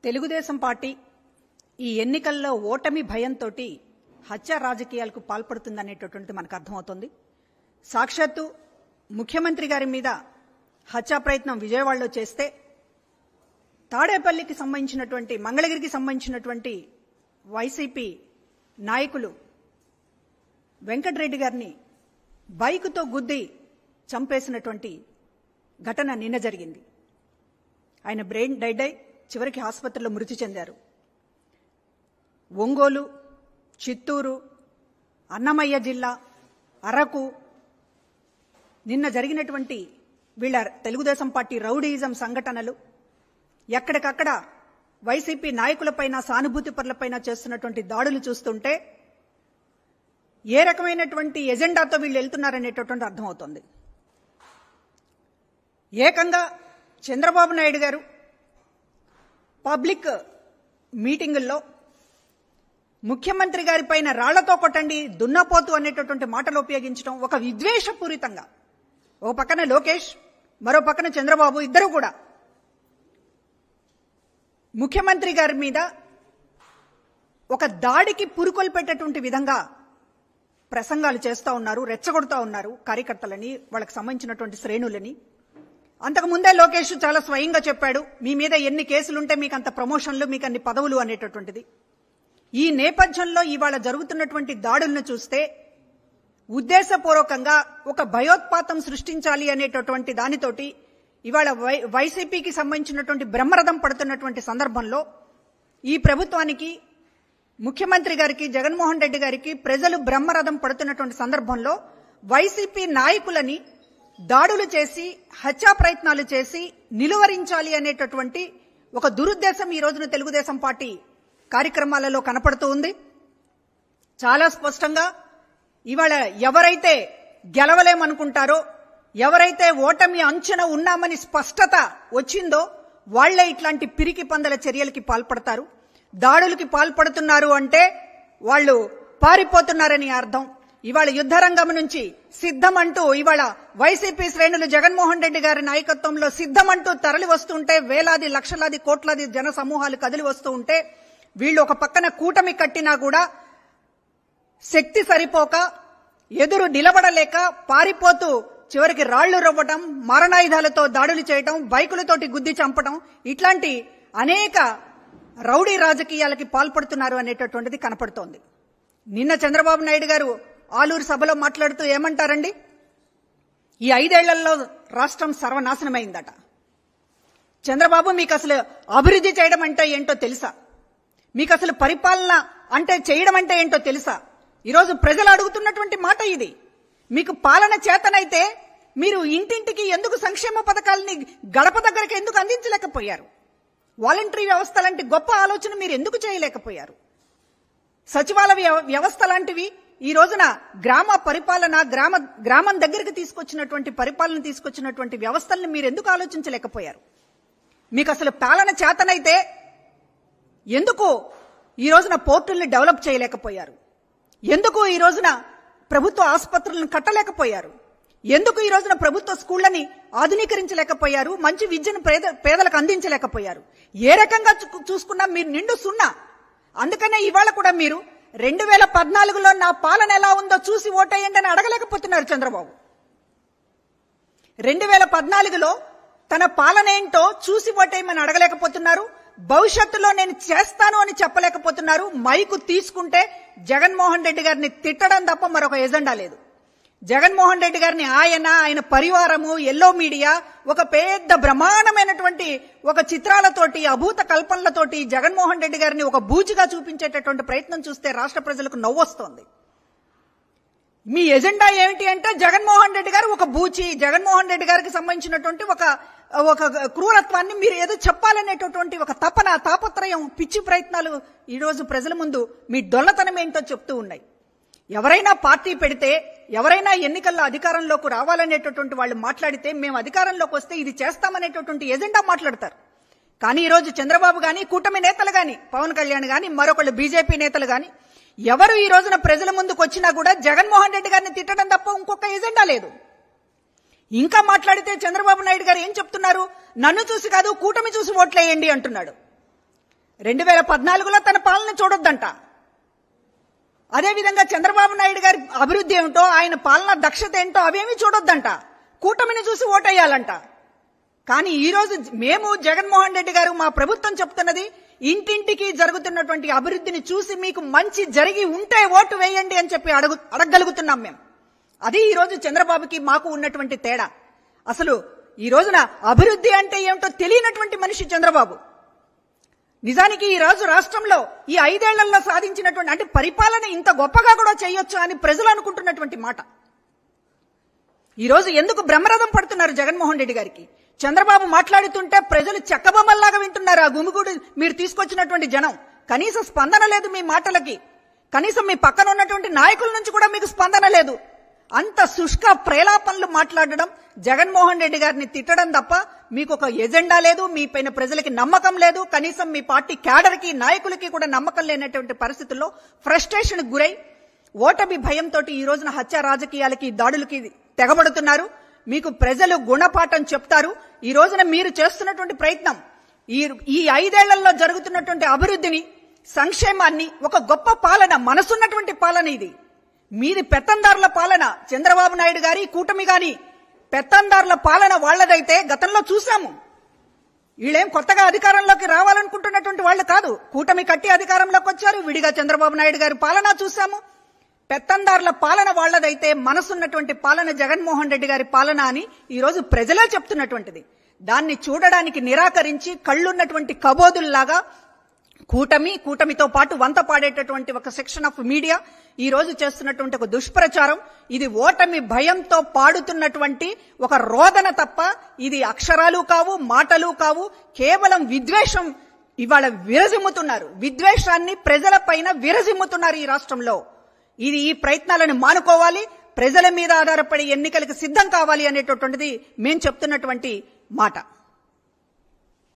Telugu Desam party ఈ ఎన్నికల్లో ఓటమి భయంతో హత్య రాజకీయాలకు పాల్పడుతుందనేటటువంటి మనకు అర్థమవుతోంది. సాక్షాత్తు ముఖ్యమంత్రి గారి మీద హత్యా ప్రయత్నం విజయవాడలో చేస్తే తాడేపల్లికి సంబంధించినటువంటి మంగళగిరికి సంబంధించినటువంటి వైసీపీ నాయకులు వెంకటరెడ్డి గారిని బైకుతో గుద్ది చంపేసినటువంటి ఘటన నిన్న జరిగింది. ఆయన బ్రెయిన్ డెడ్ అయి చివరికి ఆసుపత్రిలో మృతి చెందారు. ఒంగోలు, చిత్తూరు, అన్నమయ్య జిల్లా, అరకు నిన్న జరిగినటువంటి వీళ్ళ తెలుగుదేశం పార్టీ రౌడీయిజం సంఘటనలు, ఎక్కడికక్కడ వైసీపీ నాయకులపైన సానుభూతి పరులపైన చేస్తున్నటువంటి దాడులు చూస్తుంటే ఏ రకమైనటువంటి ఎజెండాతో వీళ్ళు వెళ్తున్నారనేటటువంటి అర్థమవుతోంది. ఏకంగా చంద్రబాబు నాయుడు గారు పబ్లిక్ మీటింగుల్లో ముఖ్యమంత్రి గారి పైన రాళ్లతో కొట్టండి, దున్నపోతు అనేటటువంటి మాటలు ఉపయోగించడం ఒక విద్వేషపూరితంగా, ఒక పక్కన లోకేష్, మరో పక్కన చంద్రబాబు ఇద్దరు కూడా ముఖ్యమంత్రి గారి మీద ఒక దాడికి పురుకొల్పేటటువంటి విధంగా ప్రసంగాలు చేస్తూ ఉన్నారు, రెచ్చగొడుతూ ఉన్నారు కార్యకర్తలని, వాళ్ళకి సంబంధించినటువంటి శ్రేణులని. అంతకుముందే లోకేష్ చాలా స్వయంగా చెప్పాడు, మీ మీద ఎన్ని కేసులుంటే మీకు అంత ప్రమోషన్లు, మీకు అన్ని పదవులు అనేటటువంటిది. ఈ నేపథ్యంలో ఇవాళ జరుగుతున్నటువంటి దాడులను చూస్తే ఉద్దేశపూర్వకంగా ఒక భయోత్పాతం సృష్టించాలి అనేటటువంటి దానితోటి ఇవాళ వైసీపీకి సంబంధించినటువంటి బ్రహ్మరథం పడుతున్నటువంటి సందర్భంలో ఈ ప్రభుత్వానికి, ముఖ్యమంత్రి గారికి, జగన్మోహన్ రెడ్డి గారికి ప్రజలు బ్రహ్మరథం పడుతున్నటువంటి సందర్భంలో వైసీపీ నాయకులని దాడులు చేసి హత్యా ప్రయత్నాలు చేసి నిలువరించాలి అనేటటువంటి ఒక దురుద్దేశం ఈ రోజున తెలుగుదేశం పార్టీ కార్యక్రమాలలో కనపడుతూ ఉంది. చాలా స్పష్టంగా ఇవాళ ఎవరైతే గెలవలేమనుకుంటారో, ఎవరైతే ఓటమి అంచున ఉన్నామని స్పష్టత వచ్చిందో వాళ్లే ఇట్లాంటి పిరికి పందల చర్యలకి పాల్పడతారు. దాడులకి పాల్పడుతున్నారు అంటే వాళ్ళు పారిపోతున్నారని అర్థం. ఇవాళ యుద్ధరంగం నుంచి సిద్ధమంటూ ఇవాళ వైసీపీ శ్రేణులు జగన్మోహన్ రెడ్డి గారి నాయకత్వంలో సిద్ధమంటూ తరలి వస్తుంటే, వేలాది లక్షలాది కోట్లాది జన సమూహాలు కదిలి వస్తూ ఉంటే, వీళ్ళు ఒక పక్కన కూటమి కట్టినా కూడా శక్తి సరిపోక, ఎదురు నిలబడలేక పారిపోతూ చివరికి రాళ్లు రువ్వడం, మారణాయుధాలతో దాడులు చేయడం, బైకులతోటి గుద్ది చంపడం, ఇట్లాంటి అనేక రౌడీ రాజకీయాలకి పాల్పడుతున్నారు అనేటటువంటిది కనపడుతోంది. నిన్న చంద్రబాబు నాయుడు గారు ఆలూరు సభలో మాట్లాడుతూ ఏమంటారండి, ఈ 5 ఏళ్లలో రాష్ట్రం సర్వనాశనమైందట. చంద్రబాబు, మీకు అసలు అభివృద్ధి చేయడం అంటే ఏంటో తెలుసా? మీకు అసలు పరిపాలన అంటే చేయడం అంటే ఏంటో తెలుసా? ఈరోజు ప్రజలు అడుగుతున్నటువంటి మాట ఇది. మీకు పాలన చేతనైతే మీరు ఇంటింటికి ఎందుకు సంక్షేమ పథకాలని గడప దగ్గరికి ఎందుకు అందించలేకపోయారు? వాలంటరీ వ్యవస్థ లాంటి గొప్ప ఆలోచన మీరు ఎందుకు చేయలేకపోయారు? సచివాలయ వ్యవస్థ లాంటివి ఈ రోజున గ్రామ పరిపాలన, గ్రామం దగ్గరికి తీసుకొచ్చినటువంటి పరిపాలన తీసుకొచ్చినటువంటి వ్యవస్థల్ని మీరు ఎందుకు ఆలోచించలేకపోయారు? మీకు అసలు పాలన చేతనైతే ఎందుకు ఈ రోజున పోర్టుల్ని డెవలప్ చేయలేకపోయారు? ఎందుకు ఈ రోజున ప్రభుత్వ ఆసుపత్రులను కట్టలేకపోయారు? ఎందుకు ఈ రోజున ప్రభుత్వ స్కూళ్లని ఆధునీకరించలేకపోయారు? మంచి విద్యను పేదలకు అందించలేకపోయారు? ఏ రకంగా చూసుకున్నా మీరు నిండు సున్నా. అందుకనే ఇవాళ కూడా మీరు 2014లో నా పాలన ఎలా ఉందో చూసి ఓటేయండి అని అడగలేకపోతున్నారు చంద్రబాబు. 2014లో తన పాలన ఏంటో చూసి ఓటేయమని అడగలేకపోతున్నారు. భవిష్యత్తులో నేను చేస్తాను అని చెప్పలేకపోతున్నారు. మైకు తీసుకుంటే జగన్మోహన్ రెడ్డి గారిని తిట్టడం తప్ప మరొక ఎజెండా లేదు. జగన్మోహన్ రెడ్డి గారిని ఆయన పరివారము, ఎల్లో మీడియా ఒక పెద్ద బ్రహ్మాండమైనటువంటి ఒక చిత్రాలతోటి, అభూత కల్పనలతోటి జగన్మోహన్ రెడ్డి గారిని ఒక బూచిగా చూపించేటటువంటి ప్రయత్నం చూస్తే రాష్ట్ర ప్రజలకు నవ్వొస్తోంది. మీ ఎజెండా ఏమిటి అంటే జగన్మోహన్ రెడ్డి గారు ఒక బూచి, జగన్మోహన్ రెడ్డి గారికి సంబంధించినటువంటి ఒక క్రూరత్వాన్ని మీరు ఏదో చెప్పాలనేటటువంటి ఒక తాపత్రయం, పిచ్చి ప్రయత్నాలు ఈ రోజు ప్రజల ముందు మీ డొల్లతనం ఏంటో చెప్తూ ఉన్నాయి. ఎవరైనా పార్టీ పెడితే, ఎవరైనా ఎన్నికల్లో అధికారంలోకి రావాలనేటటువంటి వాళ్ళు మాట్లాడితే, మేము అధికారంలోకి వస్తే ఇది చేస్తామనేటటువంటి ఎజెండా మాట్లాడతారు. కానీ ఈ రోజు చంద్రబాబు గాని, కూటమి నేతలు గాని, పవన్ కళ్యాణ్ గాని, మరొకళ్ళు బీజేపీ నేతలు గాని ఎవరు ఈ రోజున ప్రజల ముందుకు వచ్చినా కూడా జగన్మోహన్ రెడ్డి గారిని తిట్టడం తప్ప ఇంకొక ఎజెండా లేదు. ఇంకా మాట్లాడితే చంద్రబాబు నాయుడు గారు ఏం చెప్తున్నారు? నన్ను చూసి కాదు కూటమి చూసి ఓట్లేయండి అంటున్నాడు. 2014లో తన పాలన చూడొద్దంట. అదేవిధంగా చంద్రబాబు నాయుడు గారి అభివృద్ధి ఏమిటో, ఆయన పాలన దక్షత ఏంటో అవేమీ చూడొద్దంట. కూటమిని చూసి ఓటేయాలంట. కానీ ఈ రోజు మేము జగన్మోహన్ రెడ్డి గారు మా ప్రభుత్వం చెప్తున్నది, ఇంటింటికి జరుగుతున్నటువంటి అభివృద్ధిని చూసి మీకు మంచి జరిగి ఉంటే ఓటు వేయండి అని చెప్పి అడగగలుగుతున్నాం మేము. అది ఈ రోజు చంద్రబాబుకి మాకు ఉన్నటువంటి తేడా. అసలు ఈ రోజున అభివృద్ధి అంటే ఏమిటో తెలియనటువంటి మనిషి చంద్రబాబు. నిజానికి ఈ రోజు రాష్ట్రంలో ఈ 5 ఏళ్లలో సాధించినటువంటి అంటే పరిపాలన ఇంత గొప్పగా కూడా చేయొచ్చు అని ప్రజలు అనుకుంటున్నటువంటి మాట. ఈ రోజు ఎందుకు బ్రహ్మరథం పడుతున్నారు జగన్మోహన్ రెడ్డి గారికి? చంద్రబాబు మాట్లాడుతుంటే ప్రజలు చెక్కబొమ్మల్లాగా వింటున్నారు. ఆ గుమిగూడు మీరు తీసుకొచ్చినటువంటి జనం కనీసం స్పందన లేదు మీ మాటలకి. కనీసం మీ పక్కన ఉన్నటువంటి నాయకుల నుంచి కూడా మీకు స్పందన లేదు. అంత శుష్క ప్రేలాపనలు మాట్లాడడం, జగన్మోహన్ రెడ్డి గారిని తిట్టడం తప్ప మీకు ఒక ఎజెండా లేదు. మీ పైన ప్రజలకి నమ్మకం లేదు. కనీసం మీ పార్టీ క్యాడర్కి నాయకులకి కూడా నమ్మకం లేనటువంటి పరిస్థితుల్లో ఫ్రస్ట్రేషన్ గురై ఓటమి భయంతో ఈ రోజున హత్య రాజకీయాలకి దాడులకి తెగబడుతున్నారు. మీకు ప్రజలు గుణపాఠం చెప్తారు. ఈ రోజున మీరు చేస్తున్నటువంటి ప్రయత్నం ఈ 5 ఏళ్లలో జరుగుతున్నటువంటి అభివృద్ధిని, సంక్షేమాన్ని, ఒక గొప్ప పాలన, మనసున్నటువంటి పాలన ఇది. మీది పెత్తందారుల పాలన. చంద్రబాబు నాయుడు గారి కూటమి గాని పెత్తందారుల పాలన వాళ్లదైతే గతంలో చూశాము. వీళ్ళేం కొత్తగా అధికారంలోకి రావాలనుకుంటున్నటువంటి వాళ్ళు కాదు. కూటమి కట్టి అధికారంలోకి వచ్చారు. విడిగా చంద్రబాబు నాయుడు గారి పాలన చూశాము. పెత్తందారుల పాలన వాళ్లదైతే మనసున్నటువంటి పాలన జగన్మోహన్ రెడ్డి గారి పాలన అని ఈ రోజు ప్రజలే చెప్తున్నటువంటిది. దాన్ని చూడడానికి నిరాకరించి కళ్ళున్నటువంటి కబోదుల్లాగా కూటమితో పాటు వంత పాడేటటువంటి ఒక సెక్షన్ ఆఫ్ మీడియా ఈ రోజు చేస్తున్నటువంటి ఒక దుష్ప్రచారం, ఇది ఓటమి భయంతో పాడుతున్నటువంటి ఒక రోదన తప్ప ఇది అక్షరాలు కావు, మాటలు కావు. కేవలం విద్వేషం ఇవాళ విరజిమ్ముతున్నారు. విద్వేషాన్ని ప్రజలపైన విరజిమ్ముతున్నారు ఈ రాష్ట్రంలో. ఈ ప్రయత్నాలను మానుకోవాలి. ప్రజల మీద ఆధారపడి ఎన్నికలకు సిద్ధం కావాలి అనేటటువంటిది మేం చెప్తున్నటువంటి మాట.